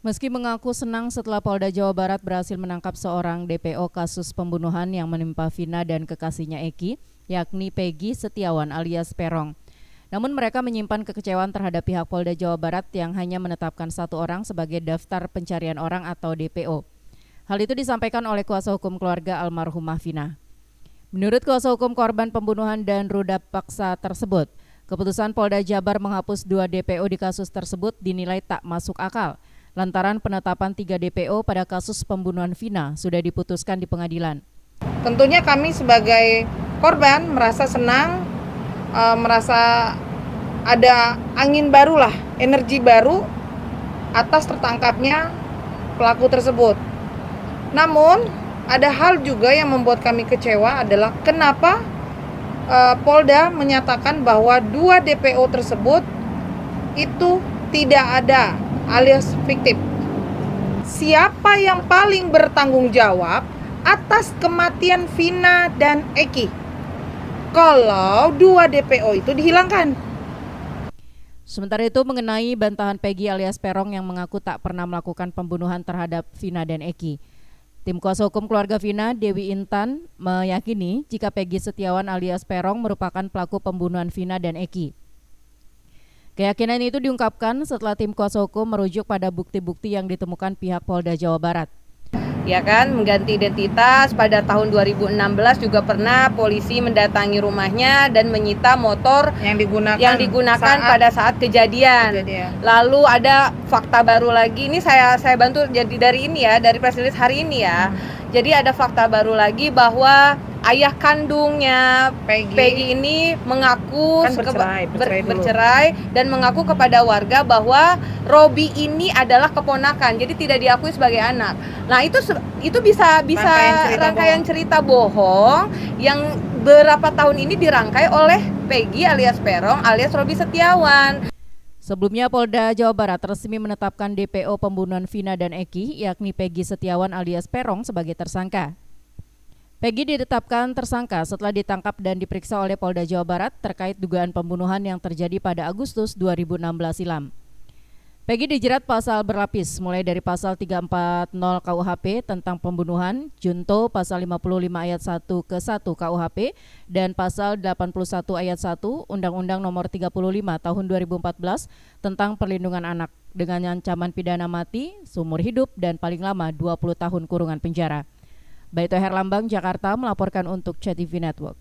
Meski mengaku senang setelah Polda Jawa Barat berhasil menangkap seorang DPO kasus pembunuhan yang menimpa Vina dan kekasihnya Eki, yakni Peggy Setiawan alias Perong. Namun mereka menyimpan kekecewaan terhadap pihak Polda Jawa Barat yang hanya menetapkan satu orang sebagai daftar pencarian orang atau DPO. Hal itu disampaikan oleh kuasa hukum keluarga almarhumah Vina. Menurut kuasa hukum korban pembunuhan dan ruda paksa tersebut, keputusan Polda Jabar menghapus 2 DPO di kasus tersebut dinilai tak masuk akal. Lantaran penetapan 3 DPO pada kasus pembunuhan Vina sudah diputuskan di pengadilan. Tentunya kami sebagai korban merasa senang, merasa ada angin baru lah, energi baru atas tertangkapnya pelaku tersebut. Namun ada hal juga yang membuat kami kecewa adalah kenapa Polda menyatakan bahwa 2 DPO tersebut itu tidak ada alias fiktif. Siapa yang paling bertanggung jawab atas kematian Vina dan Eki kalau 2 DPO itu dihilangkan? Sementara itu mengenai bantahan Peggy alias Perong yang mengaku tak pernah melakukan pembunuhan terhadap Vina dan Eki, tim kuasa hukum keluarga Vina, Dewi Intan, meyakini jika Peggy Setiawan alias Perong merupakan pelaku pembunuhan Vina dan Eki. Keyakinan itu diungkapkan setelah tim kuasa hukum merujuk pada bukti-bukti yang ditemukan pihak Polda Jawa Barat. Ya kan, mengganti identitas. Pada tahun 2016 juga pernah polisi mendatangi rumahnya dan menyita motor yang digunakan pada saat kejadian. Lalu ada fakta baru lagi, ini saya bantu jadi dari ini ya, dari press release hari ini ya. Jadi ada fakta baru lagi bahwa ayah kandungnya Peggy ini mengaku bercerai dan mengaku kepada warga bahwa Robi ini adalah keponakan, jadi tidak diakui sebagai anak. Nah itu bisa rangkaian cerita bohong yang beberapa tahun ini dirangkai oleh Peggy alias Perong alias Robi Setiawan. Sebelumnya Polda Jawa Barat resmi menetapkan DPO pembunuhan Vina dan Eki, yakni Peggy Setiawan alias Perong sebagai tersangka. Peggy ditetapkan tersangka setelah ditangkap dan diperiksa oleh Polda Jawa Barat terkait dugaan pembunuhan yang terjadi pada Agustus 2016 silam. Peggy dijerat pasal berlapis, mulai dari pasal 340 KUHP tentang pembunuhan, junto pasal 55 ayat 1 ke 1 KUHP, dan pasal 81 ayat 1 Undang-Undang Nomor 35 Tahun 2014 tentang perlindungan anak dengan ancaman pidana mati, seumur hidup, dan paling lama 20 tahun kurungan penjara. Baito Herlambang, Jakarta melaporkan untuk CTV Network.